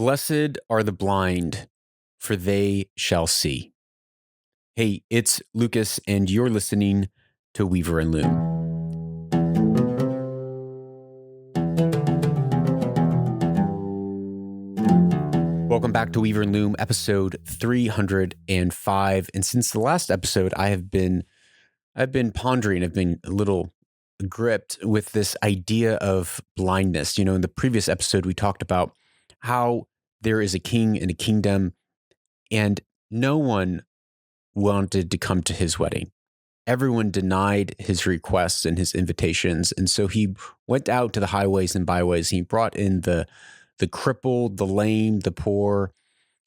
Blessed are the blind, for they shall see. Hey, it's Lucas, and you're listening to Weaver and Loom. Welcome back to Weaver and Loom, episode 305. And since the last episode, I've been pondering, I've been a little gripped with this idea of blindness. You know, in the previous episode, we talked about how there is a king and a kingdom, and no one wanted to come to his wedding. Everyone denied his requests and his invitations. And so he went out to the highways and byways. He brought in the crippled, the lame, the poor,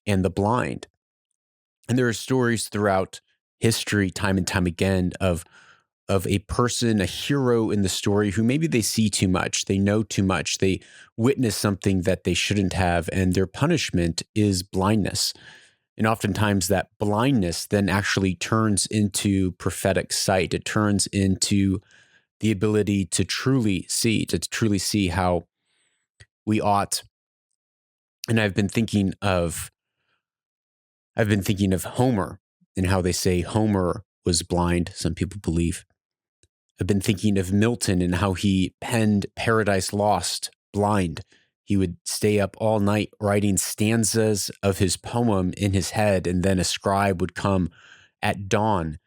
and the blind. And there are stories throughout history, time and time again, of a person, a hero in the story who maybe they see too much, they know too much, they witness something that they shouldn't have, and their punishment is blindness. And oftentimes that blindness then actually turns into prophetic sight. It turns into the ability to truly see how we ought. And I've been thinking of Homer and how they say Homer was blind, some people believe. I've been thinking of Milton and how he penned Paradise Lost blind. He would stay up all night writing stanzas of his poem in his head, and then a scribe would come at dawn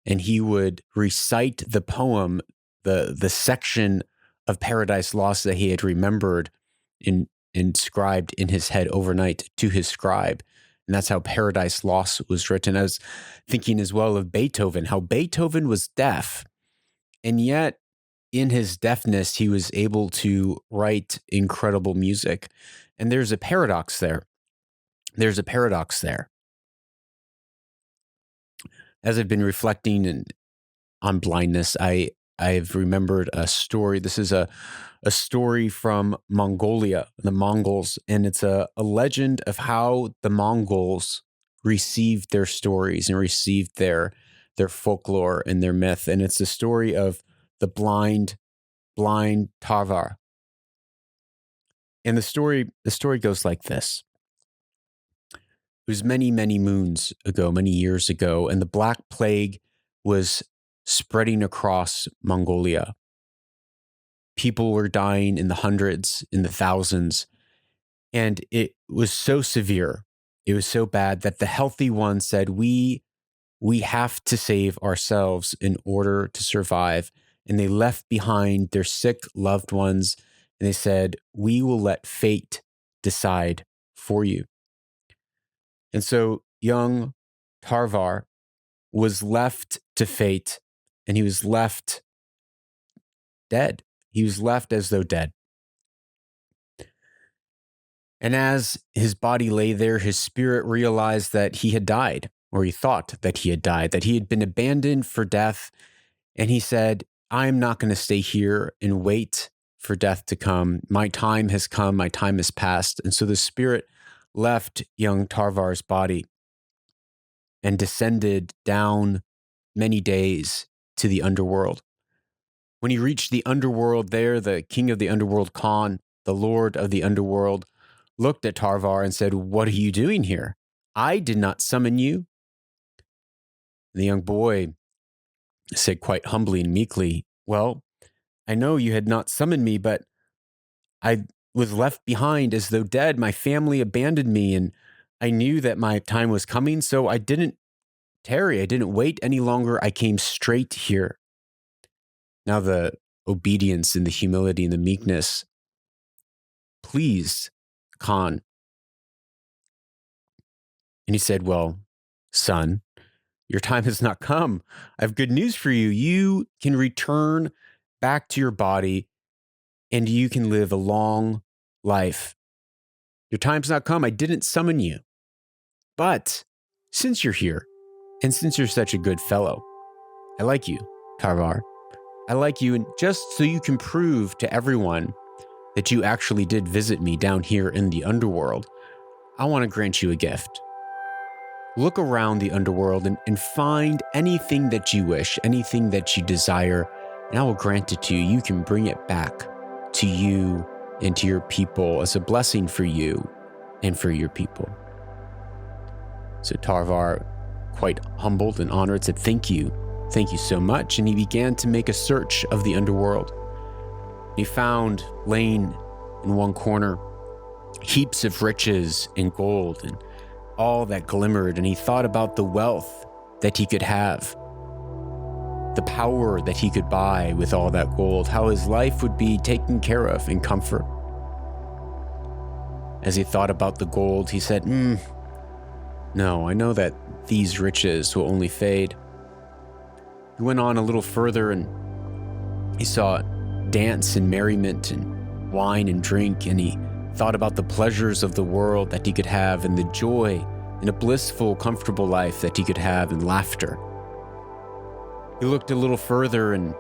and he would recite the poem, the section of Paradise Lost that he had remembered and inscribed in his head overnight to his scribe. And that's how Paradise Lost was written. I was thinking as well of Beethoven, how Beethoven was deaf, and yet in his deafness, he was able to write incredible music. And there's a paradox there. As I've been reflecting on blindness, I've remembered a story. This is a story from Mongolia, the Mongols, and it's a legend of how the Mongols received their stories and received their folklore and their myth. And it's the story of the blind Tarvaa. And the story goes like this. It was many, many moons ago, many years ago, and the Black Plague was spreading across Mongolia. People were dying in the hundreds, in the thousands, and it was so severe. It was so bad that the healthy ones said, we have to save ourselves in order to survive. And they left behind their sick loved ones, and they said, we will let fate decide for you. And so young Tarvaa was left to fate, and he was left dead. He was left as though dead. And as his body lay there, his spirit realized that he had died, or he thought that he had died, that he had been abandoned for death. And he said, I'm not going to stay here and wait for death to come. My time has come. My time has passed. And so the spirit left young Tarvaa's body and descended down many days to the underworld. When he reached the underworld there, the king of the underworld, Khan, the lord of the underworld, looked at Tarvaa and said, what are you doing here? I did not summon you. The young boy said quite humbly and meekly, well, I know you had not summoned me, but I was left behind as though dead. My family abandoned me, and I knew that my time was coming, so I didn't tarry. I didn't wait any longer. I came straight here. Now the obedience and the humility and the meekness pleased Khan. And he said, well, son, your time has not come. I have good news for you. You can return back to your body and you can live a long life. Your time's not come. I didn't summon you. But since you're here and since you're such a good fellow, I like you, Tarvaa. I like you, and just so you can prove to everyone that you actually did visit me down here in the underworld, I want to grant you a gift. Look around the underworld and find anything that you wish, anything that you desire, and I will grant it to you. You can bring it back to you and to your people as a blessing for you and for your people. So Tarvaa, quite humbled and honored, said, thank you so much. And he began to make a search of the underworld. He found, laying in one corner, heaps of riches and gold and all that glimmered. And he thought about the wealth that he could have, the power that he could buy with all that gold, how his life would be taken care of in comfort. As he thought about the gold, he said, no, I know that these riches will only fade. He went on a little further and he saw dance and merriment and wine and drink, and he thought about the pleasures of the world that he could have and the joy and a blissful, comfortable life that he could have and laughter. He looked a little further and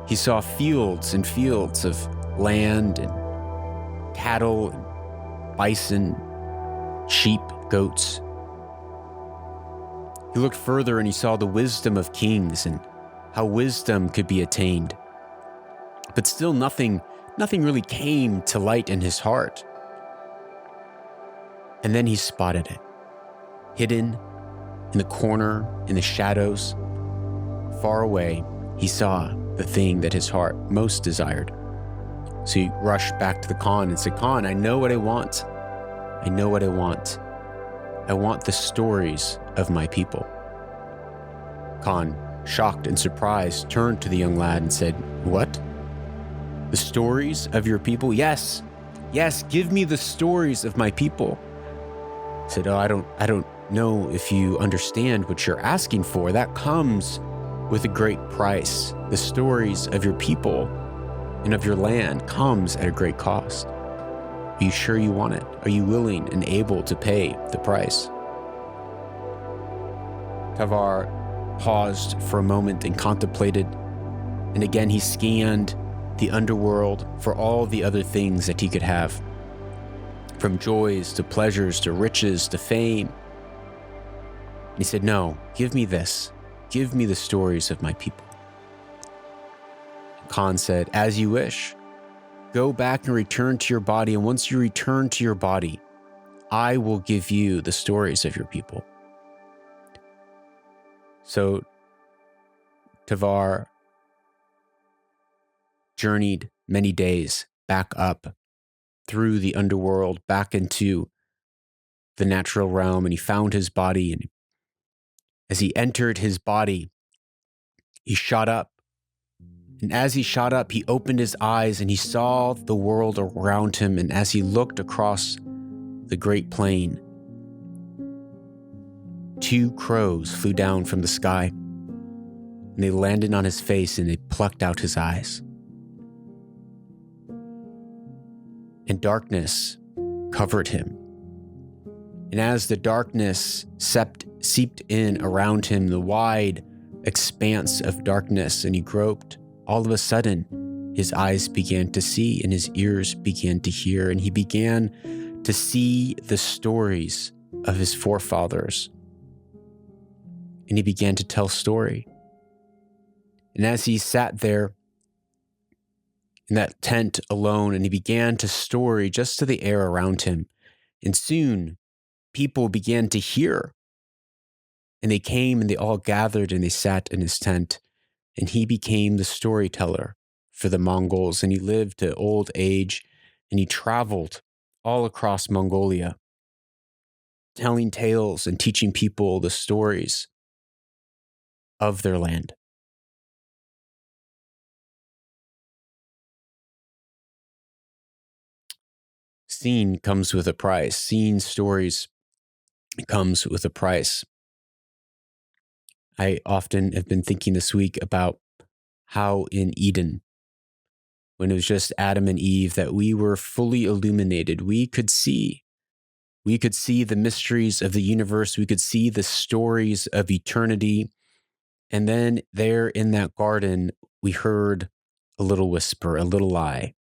he saw fields and fields of land and cattle and bison, sheep, goats. He looked further and he saw the wisdom of kings and how wisdom could be attained. But still nothing really came to light in his heart. And then he spotted it, hidden in the corner, in the shadows. Far away, he saw the thing that his heart most desired. So he rushed back to the Khan and said, Khan, I know what I want. I know what I want. I want the stories of my people. Khan, shocked and surprised, turned to the young lad and said, what? The stories of your people? Yes, give me the stories of my people. He said, I don't know if you understand what you're asking for. That comes with a great price. The stories of your people and of your land comes at a great cost. Are you sure you want it? Are you willing and able to pay the price? Tarvaa paused for a moment and contemplated, and again he scanned the underworld for all the other things that he could have, from joys to pleasures to riches to fame. And he said, no, give me this. Give me the stories of my people. Khan said, as you wish. Go back and return to your body, and once you return to your body, I will give you the stories of your people. So Tarvaa journeyed many days back up through the underworld, back into the natural realm, and he found his body. And as he entered his body, he shot up. And as he shot up, he opened his eyes and he saw the world around him. And as he looked across the great plain, 2 crows flew down from the sky, and they landed on his face and they plucked out his eyes. And darkness covered him. And as the darkness seeped in around him, the wide expanse of darkness, and he groped, all of a sudden, his eyes began to see and his ears began to hear, and he began to see the stories of his forefathers. And he began to tell story. And as he sat there in that tent alone, and he began to story just to the air around him, and soon people began to hear. And they came and they all gathered and they sat in his tent. And he became the storyteller for the Mongols, and he lived to old age, and he traveled all across Mongolia, telling tales and teaching people the stories of their land. Seeing comes with a price. Seeing stories comes with a price. I often have been thinking this week about how in Eden, when it was just Adam and Eve, that we were fully illuminated. We could see the mysteries of the universe. We could see the stories of eternity. And then there in that garden, we heard a little whisper, a little lie.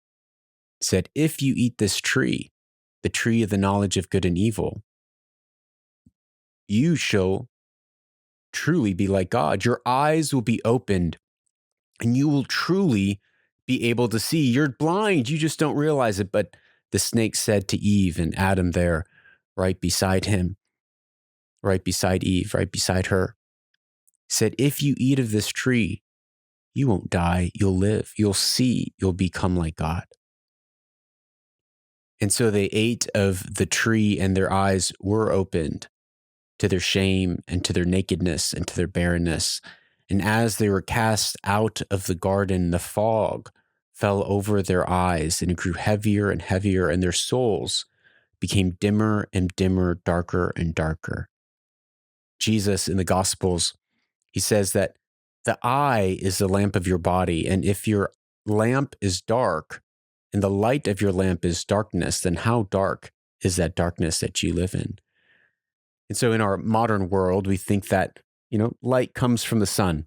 It said, if you eat this tree, the tree of the knowledge of good and evil, you shall truly be like God. Your eyes will be opened and you will truly be able to see. You're blind. You just don't realize it. But the snake said to Eve and Adam there, right beside him, right beside Eve, right beside her, said, if you eat of this tree, you won't die, you'll live, you'll see, you'll become like God. And so they ate of the tree and their eyes were opened to their shame and to their nakedness and to their barrenness. And as they were cast out of the garden, the fog fell over their eyes and it grew heavier and heavier, and their souls became dimmer and dimmer, darker and darker. Jesus in the Gospels, he says that the eye is the lamp of your body. And if your lamp is dark and the light of your lamp is darkness, then how dark is that darkness that you live in? And so in our modern world, we think that, light comes from the sun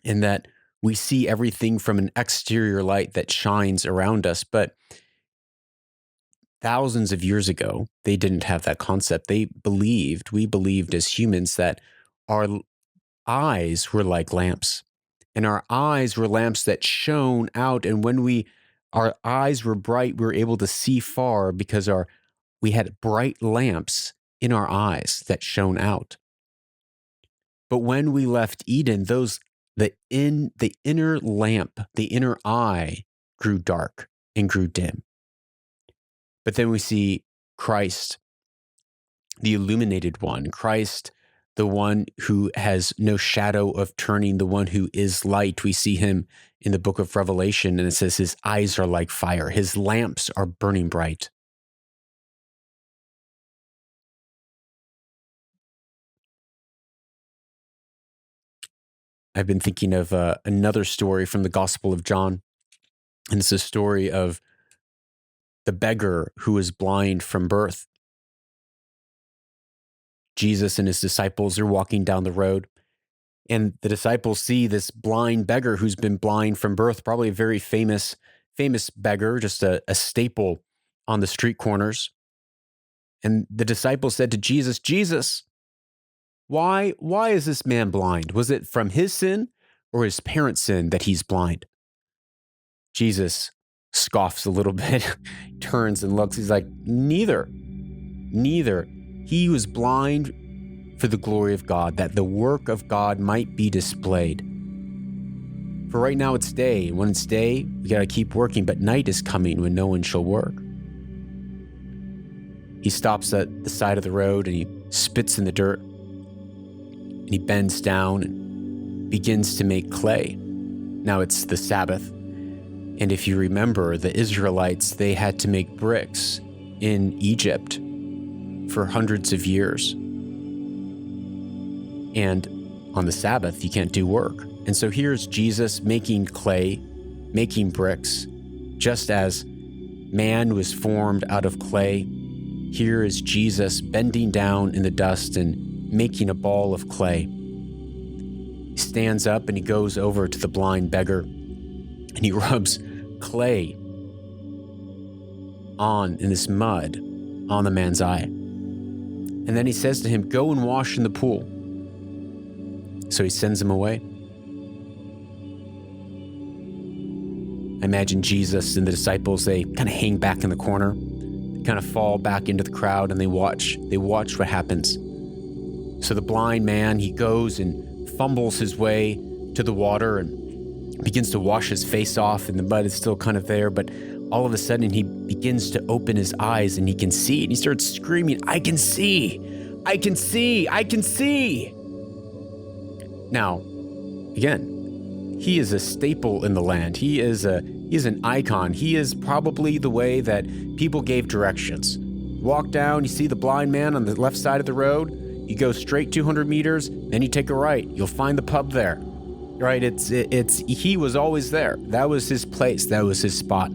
and that we see everything from an exterior light that shines around us. But thousands of years ago, they didn't have that concept. We believed as humans that our eyes were like lamps, and our eyes were lamps that shone out. And when our eyes were bright, we were able to see far because we had bright lamps in our eyes that shone out. But when we left Eden, the inner lamp, the inner eye grew dark and grew dim. But then we see Christ, the illuminated one, Christ, the one who has no shadow of turning, the one who is light. We see him in the book of Revelation, and it says his eyes are like fire. His lamps are burning bright. I've been thinking of another story from the Gospel of John, and it's a story of the beggar who was blind from birth. Jesus and his disciples are walking down the road, and the disciples see this blind beggar who's been blind from birth, probably a very famous beggar, just a staple on the street corners. And the disciples said to Jesus, Jesus, why is this man blind? Was it from his sin or his parents' sin that he's blind? Jesus scoffs a little bit, turns and looks. He's like, neither. He was blind for the glory of God, that the work of God might be displayed. For right now it's day, and when it's day, we got to keep working, but night is coming when no one shall work. He stops at the side of the road and he spits in the dirt, and he bends down and begins to make clay. Now it's the Sabbath, and if you remember, the Israelites, they had to make bricks in Egypt for hundreds of years. And on the Sabbath, you can't do work. And so here's Jesus making clay, making bricks, just as man was formed out of clay. Here is Jesus bending down in the dust and making a ball of clay. He stands up and he goes over to the blind beggar and he rubs clay in this mud on the man's eye. And then he says to him, go and wash in the pool. So he sends him away. I imagine Jesus and the disciples, they kind of hang back in the corner, they kind of fall back into the crowd, and they watch what happens. So the blind man, he goes and fumbles his way to the water and begins to wash his face off, and the mud is still kind of there, but all of a sudden he begins to open his eyes and he can see, and he starts screaming, I can see, I can see, I can see. Now, again, he is a staple in the land. He is an icon. He is probably the way that people gave directions. Walk down, you see the blind man on the left side of the road, you go straight 200 meters, then you take a right. You'll find the pub there. Right? He was always there. That was his place. That was his spot.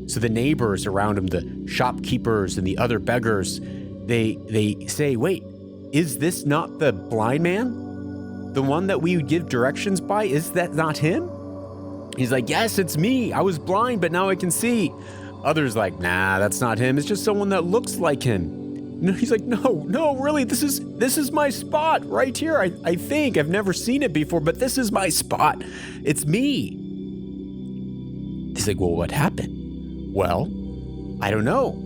So the neighbors around him, the shopkeepers and the other beggars, they say, wait, is this not the blind man? The one that we would give directions by? Is that not him? He's like, yes, it's me. I was blind, but now I can see. Others like, nah, that's not him. It's just someone that looks like him. He's like, no, really, this is my spot right here. I think I've never seen it before, but this is my spot. It's me. He's like, well, what happened? Well, I don't know.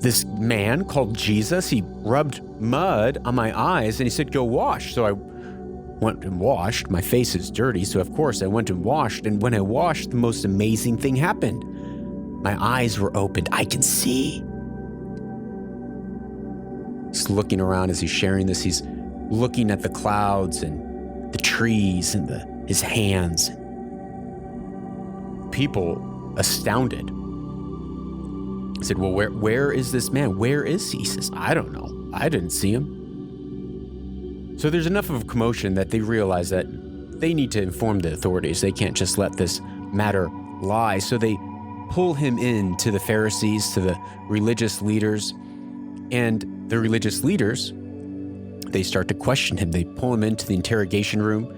This man called Jesus, he rubbed mud on my eyes and he said, go wash. So I went and washed. My face is dirty, so of course I went and washed. And when I washed, the most amazing thing happened. My eyes were opened. I can see. He's looking around as he's sharing this. He's looking at the clouds and the trees and his hands. People astounded. I said, well, where is this man? Where is he? He says, I don't know. I didn't see him. So there's enough of a commotion that they realize that they need to inform the authorities. They can't just let this matter lie. So they pull him in to the Pharisees, to the religious leaders. And the religious leaders, they start to question him. They pull him into the interrogation room.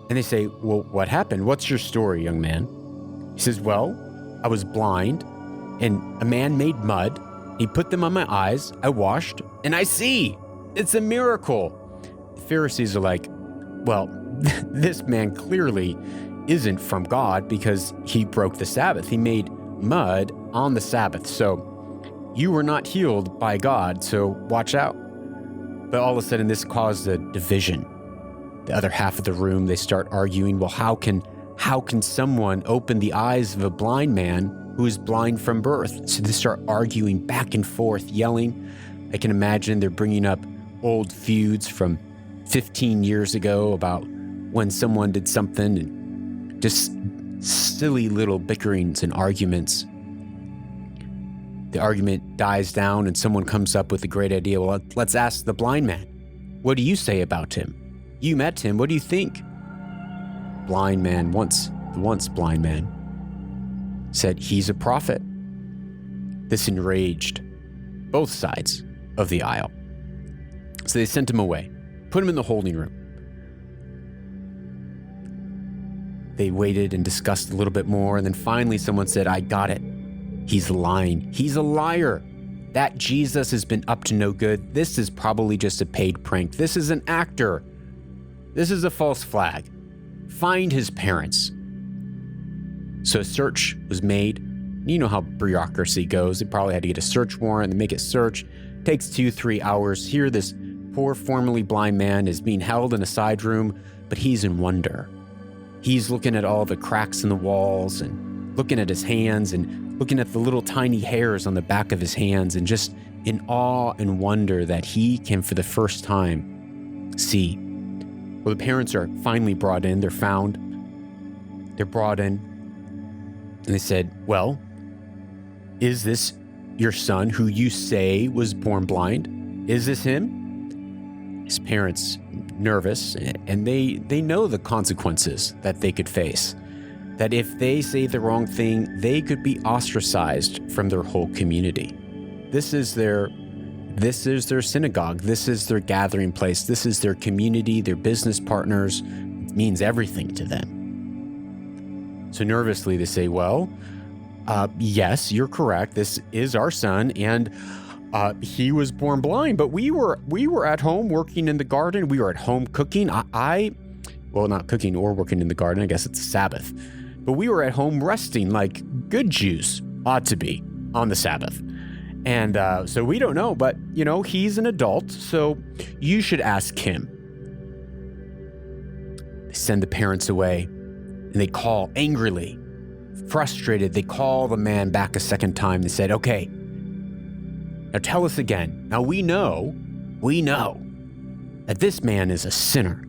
And they say, well, what happened? What's your story, young man? He says, well, I was blind. And a man made mud. He put them on my eyes. I washed, and I see. It's a miracle. The Pharisees are like, well, this man clearly isn't from God because he broke the Sabbath. He made mud on the Sabbath. So you were not healed by God, so watch out. But all of a sudden, this caused a division. The other half of the room, they start arguing, well, how can someone open the eyes of a blind man who is blind from birth? So they start arguing back and forth, yelling. I can imagine they're bringing up old feuds from 15 years ago about when someone did something, and just silly little bickerings and arguments. The argument dies down and someone comes up with a great idea. Well, let's ask the blind man. What do you say about him? You met him. What do you think? Blind man, the once blind man, said he's a prophet. This enraged both sides of the aisle. So they sent him away, put him in the holding room. They waited and discussed a little bit more, and then finally someone said, I got it. He's lying. He's a liar. That Jesus has been up to no good. This is probably just a paid prank. This is an actor. This is a false flag. Find his parents. So a search was made. You know how bureaucracy goes. They probably had to get a search warrant and make a search. It takes 2-3 hours. Here, this poor formerly blind man is being held in a side room, but he's in wonder. He's looking at all the cracks in the walls and looking at his hands and looking at the little tiny hairs on the back of his hands, and just in awe and wonder that he can for the first time see. Well, the parents are finally brought in. They're found. They're brought in. And they said, well, is this your son who you say was born blind? Is this him? His parents, nervous, and they know the consequences that they could face. That if they say the wrong thing, they could be ostracized from their whole community. This is their synagogue. This is their gathering place. This is their community, their business partners. It means everything to them. So nervously they say, well, yes, you're correct. This is our son, and he was born blind, but we were at home working in the garden. We were at home cooking. Well, not cooking or working in the garden. I guess it's a Sabbath. But we were at home resting like good Jews ought to be on the Sabbath. And so we don't know, but, he's an adult, so you should ask him. They send the parents away, and they call angrily, frustrated. They call the man back a second time. They said, okay, now tell us again. Now we know that this man is a sinner.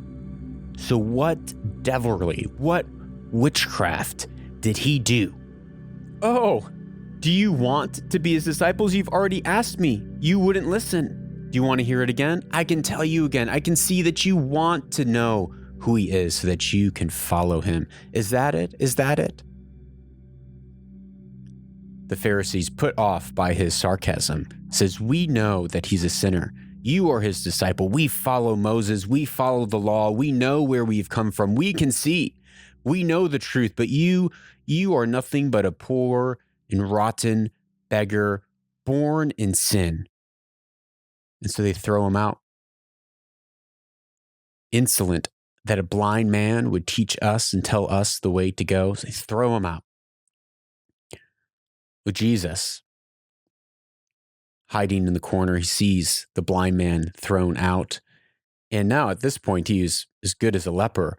So what devilry, what witchcraft did he do? Oh, do you want to be his disciples? You've already asked me. You wouldn't listen. Do you want to hear it again? I can tell you again. I can see that you want to know who he is so that you can follow him. Is that it? Is that it? The Pharisees, put off by his sarcasm, says, we know that he's a sinner. You are his disciple. We follow Moses. We follow the law. We know where we've come from. We can see. We know the truth, but you are nothing but a poor and rotten beggar born in sin. And so they throw him out. Insolent that a blind man would teach us and tell us the way to go. So they throw him out. With Jesus hiding in the corner, he sees the blind man thrown out. And now at this point, he is as good as a leper.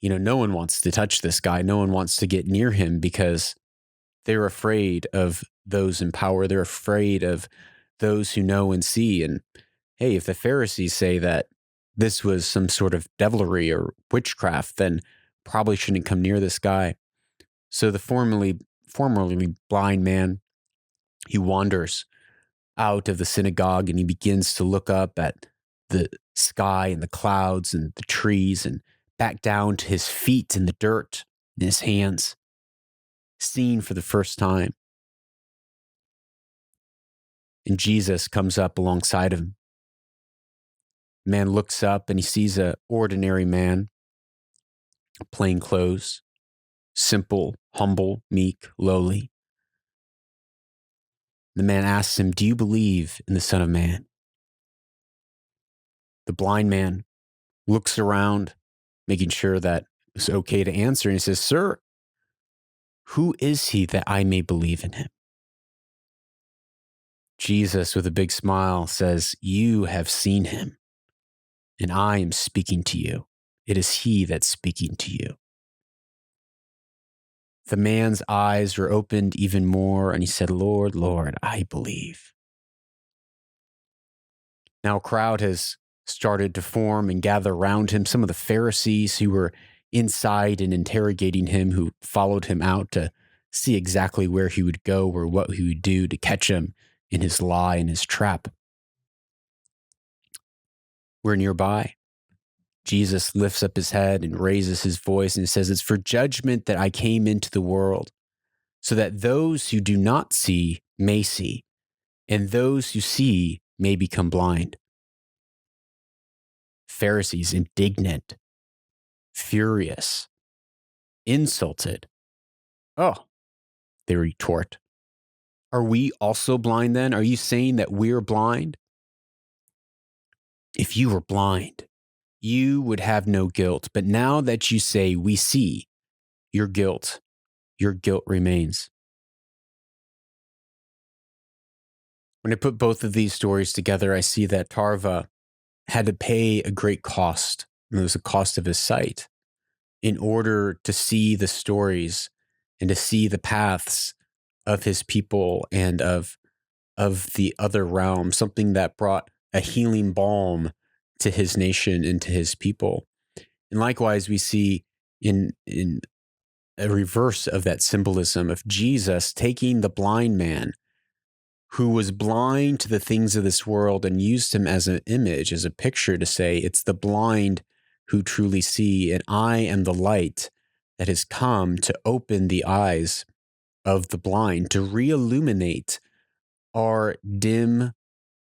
No one wants to touch this guy. No one wants to get near him because they're afraid of those in power. They're afraid of those who know and see. And hey, if the Pharisees say that this was some sort of devilry or witchcraft, then probably shouldn't come near this guy. So the formerly blind man, he wanders out of the synagogue and he begins to look up at the sky and the clouds and the trees and back down to his feet in the dirt in his hands, seeing for the first time. And Jesus comes up alongside of him. The man looks up and he sees an ordinary man, plain clothes, simple, humble, meek, lowly. The man asks him, "Do you believe in the Son of Man?" The blind man looks around, making sure that it's okay to answer. And he says, "Sir, who is he that I may believe in him?" Jesus, with a big smile, says, "You have seen him, and I am speaking to you. It is he that's speaking to you." The man's eyes were opened even more, and he said, "Lord, Lord, I believe." Now a crowd has started to form and gather around him. Some of the Pharisees who were inside and interrogating him, who followed him out to see exactly where he would go or what he would do to catch him in his lie and his trap. We're nearby. Jesus lifts up his head and raises his voice and says, "It's for judgment that I came into the world, so that those who do not see may see, and those who see may become blind." Pharisees, indignant, furious, insulted. "Oh," they retort, "are we also blind then? Are you saying that we're blind? If you were blind, you would have no guilt. But now that you say we see, your guilt remains." When I put both of these stories together, I see that Tarvaa had to pay a great cost. And it was the cost of his sight in order to see the stories and to see the paths of his people and of the other realm, something that brought a healing balm to his nation and to his people. And likewise, we see in a reverse of that symbolism of Jesus taking the blind man who was blind to the things of this world and used him as an image, as a picture to say, it's the blind who truly see, and I am the light that has come to open the eyes of the blind, to re-illuminate our dim,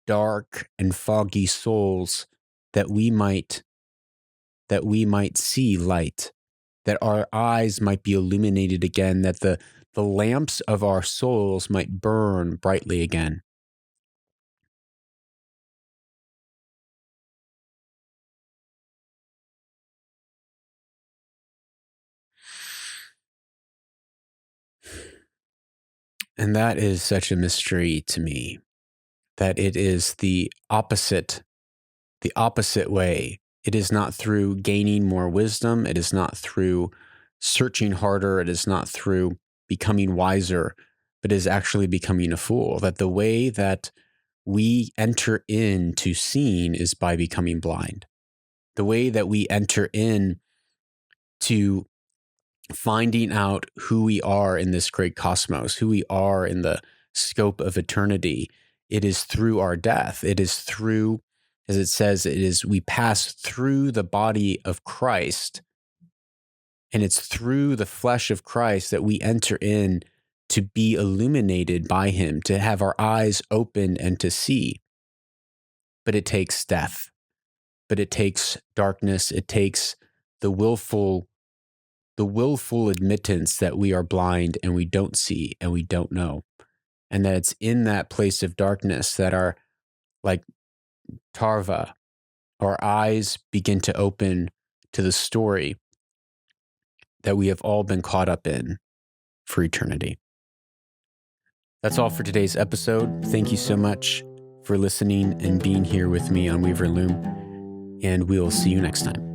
dark, and foggy souls, that we might see light, that our eyes might be illuminated again, that the lamps of our souls might burn brightly again. And that is such a mystery to me, that it is the opposite way. It is not through gaining more wisdom. It is not through searching harder. It is not through becoming wiser, but is actually becoming a fool. That the way that we enter into seeing is by becoming blind. The way that we enter in to finding out who we are in this great cosmos, who we are in the scope of eternity, it is through our death. It is through, as it says, we pass through the body of Christ, and it's through the flesh of Christ that we enter in to be illuminated by him, to have our eyes opened and to see. But it takes death. But it takes darkness. It takes the willful admittance that we are blind and we don't see and we don't know. And that it's in that place of darkness that our, like Tarvaa, our eyes begin to open to the story that we have all been caught up in for eternity. That's all for today's episode. Thank you so much for listening and being here with me on Weaver Loom, and we will see you next time.